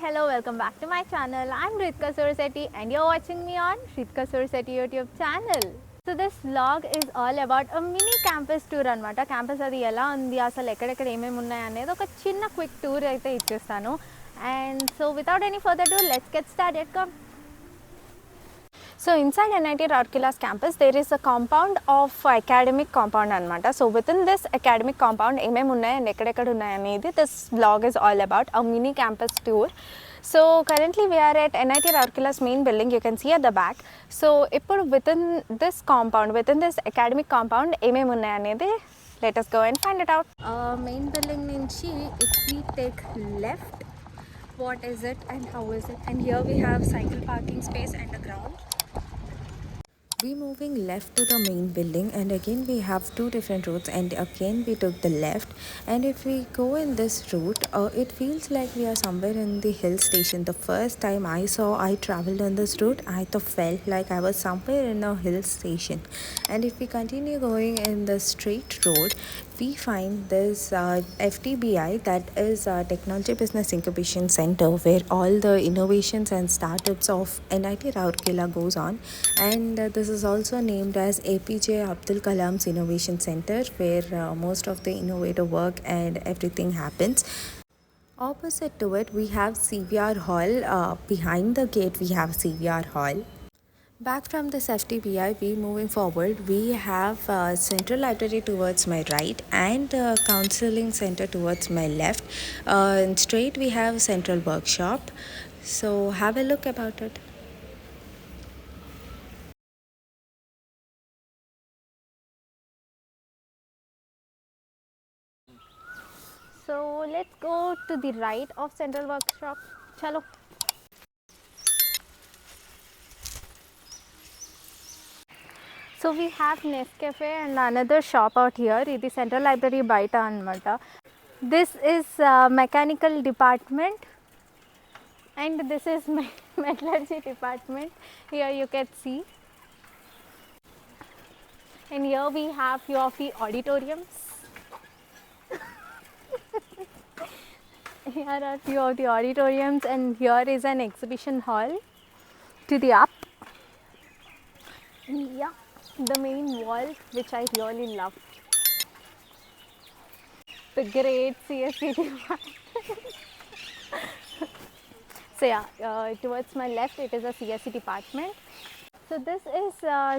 hello, welcome back to my channel. I'm Ritika Sursetti and you're watching me on Ritika Sursetti YouTube channel. So this vlog is all about a mini campus tour అనమాట. Campus అది ఎలా ఉంది, అసలు ఎక్కడెక్కడ ఏమేమి ఉన్నాయి అనేది ఒక చిన్న క్విక్ టూర్ అయితే ఇచ్చేస్తాను. And so without any further ado, let's get started. Come. So inside NIT Rourkella's campus there is a compound of academic compound anamata. So within this academic compound ఏమేం ఉన్నాయి and ఎక్కడెక్కడ ఉన్నాయి అనేది this vlog is all about a mini campus tour. So currently we are at NIT Rourkella's main building, you can see at the back. So ఇప్పుడు within this compound, within this academic compound ఏమేం ఉన్నాయి అనేది let us go and find it out. Main building నుంచి if we take left, what is it and how is it, and here we have cycle parking space and a ground. We moving left to the main building, and again we have two different routes, and again we took the left. And if we go in this route, it feels like we are somewhere in the hill station. The first time I traveled on this route, I felt like I was somewhere in a hill station. And if we continue going in the straight road, we find this FTBI, that is Technology Business Incubation Center, where all the innovations and startups of NIT Rourkella goes on. And this is also named as APJ Abdul Kalam's Innovation Center, where most of the innovative work and everything happens. Opposite to it, we have CVR Hall. Behind the gate, we have CVR Hall. Back from this FTBI, we moving forward, we have Central Library towards my right and Counseling Center towards my left. And straight we have Central Workshop. So have a look about it. So let's go to the right of Central Workshop. Chalo. So we have Nescafe and another shop out here. This is Central Library baita anamata. This is mechanical department and this is metallurgy department. Here you can see. And here we have few of the auditoriums. Here are few of the auditoriums, and here is an exhibition hall to the up. Yeah, the main wall, which I really love. The great CSE department. So yeah, towards my left it is a CSE department. So this is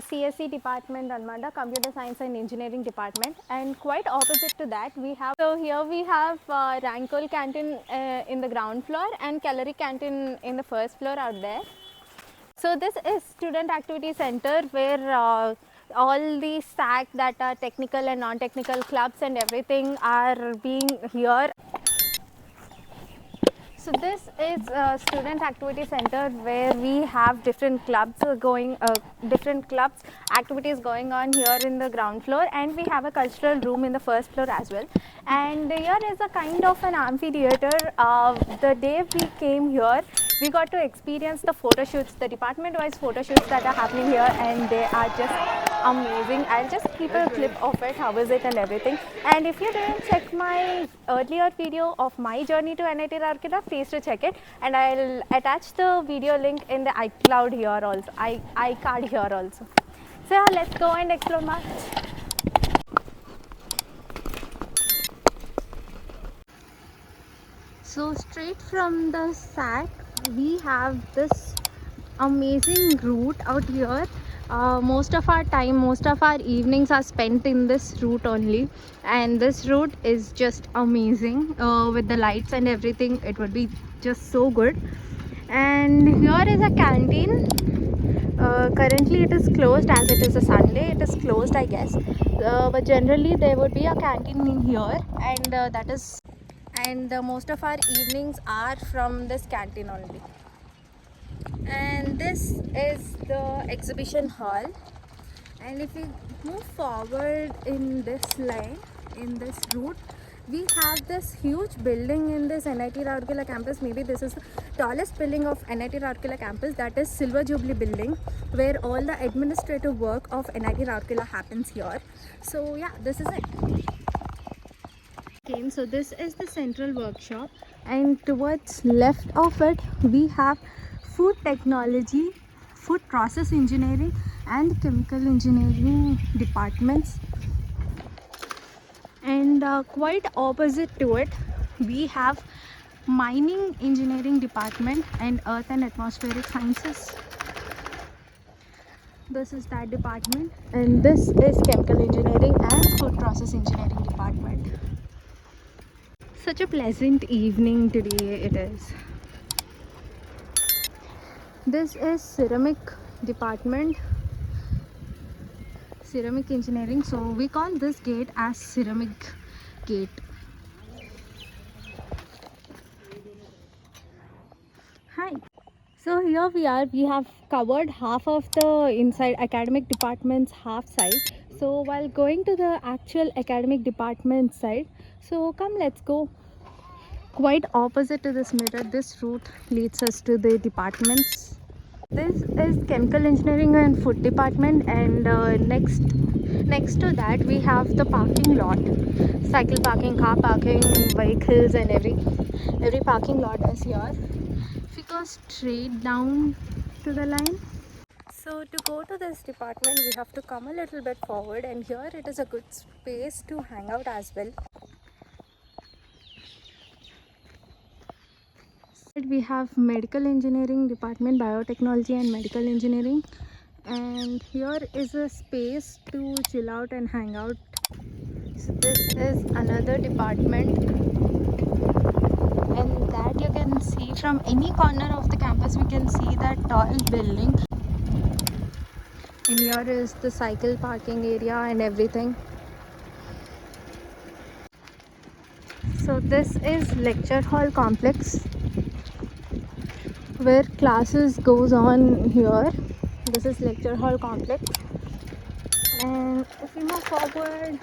CSE department anamata, Computer Science and Engineering department, and quite opposite to that we have, so here we have Rankol canteen in the ground floor and Calorie canteen in the first floor out there. So this is Student Activity Center, where all the SAC, that are technical and non-technical clubs and everything are being here. So this is a Student Activity Center, where we have different clubs activities going on here in the ground floor, and we have a cultural room in the first floor as well. And here is a kind of an amphitheater. The day we came here, we got to experience the photo shoots, the department-wise photo shoots that are happening here, and they are just amazing. I'll just keep a clip of it, how is it and everything. And if you didn't check my earlier video of my journey to NIT Rourkella, please to check it, and I'll attach the video link in the iCloud here also, iCard here also. So yeah, let's go and explore much. So straight from the SAC, we have this amazing route out here. Most of our time, most of our evenings are spent in this route only, and this route is just amazing with the lights and everything. It would be just so good. And here is a canteen. Currently it is closed, as it is a Sunday. It is closed, I guess, but generally there would be a canteen in here, and most of our evenings are from this canteen only. And this is the exhibition hall, and if we move forward in this line, in this route, we have this huge building in this NIT Rourkella campus. Maybe this is the tallest building of NIT Rourkella campus, that is Silver Jubilee building, where all the administrative work of NIT Rourkella happens here. So yeah, this is it. So this is the Central Workshop, and towards left of it we have food technology, food process engineering and chemical engineering departments. And quite opposite to it we have mining engineering department and earth and atmospheric sciences. This is that department, and this is chemical engineering and food process engineering department. Such a pleasant evening today it is. This is ceramic department, ceramic engineering, so we call this gate as ceramic gate. Hi. So here we are, we have covered half of the inside academic department's half side. So while going to the actual academic department side, so come let's go. Quite opposite to this mirror, this route leads us to the departments. This is chemical engineering and food department, and next to that we have the parking lot, cycle parking, car parking, vehicles and every parking lot is here. If we go straight down to the line, so to go to this department we have to come a little bit forward, and here it is a good space to hang out as well. We have medical engineering department, biotechnology and medical engineering, and here is a space to chill out and hang out. So this is another department, and that you can see from any corner of the campus. We can see that tall building, and here is the cycle parking area and everything. So this is lecture hall complex where classes goes on here. This is lecture hall complex, and if we move forward,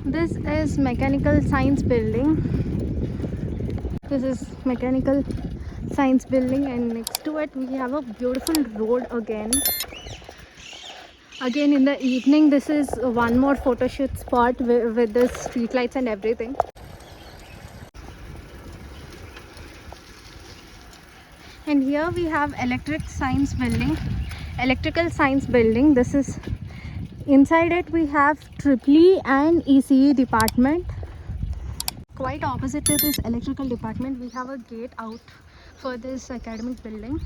this is mechanical science building. This is mechanical science building, and next to it we have a beautiful road again in the evening. This is one more photo shoot spot with the street lights and everything. And here we have electrical science building. This is inside it we have EEE and ECE department. Quite opposite to this electrical department we have a gate out for this academic building.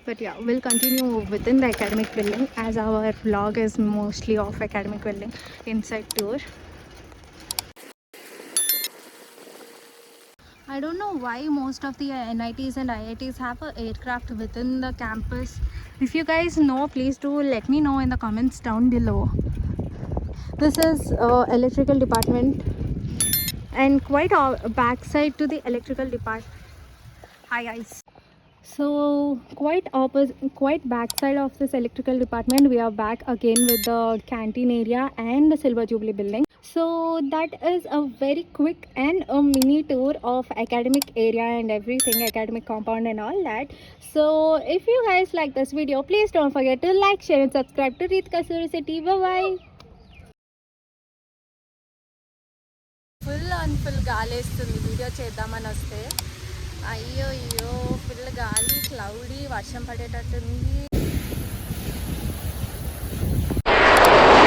But yeah, we'll continue within the academic building as our vlog is mostly of academic building inside tour. I don't know why most of the NITs and IITs have an aircraft within the campus. If you guys know, please do let me know in the comments down below. This is electrical department, and quite backside to the electrical department. Hi guys. So quite backside of this electrical department we are back again with the canteen area and the Silver Jubilee building. So that is a very quick and a mini tour of academic area and everything, academic compound and all that. So if you guys like this video, please don't forget to like, share and subscribe to Ritika City. Bye bye. Full గాలి వేస్తుంది video చేద్దామని వస్తే, అయ్యో full గాలి, cloudy, వర్షం పడేటట్టుంది.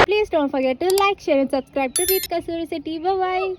Please don't forget to like, share and subscribe to Ritika City. Bye bye.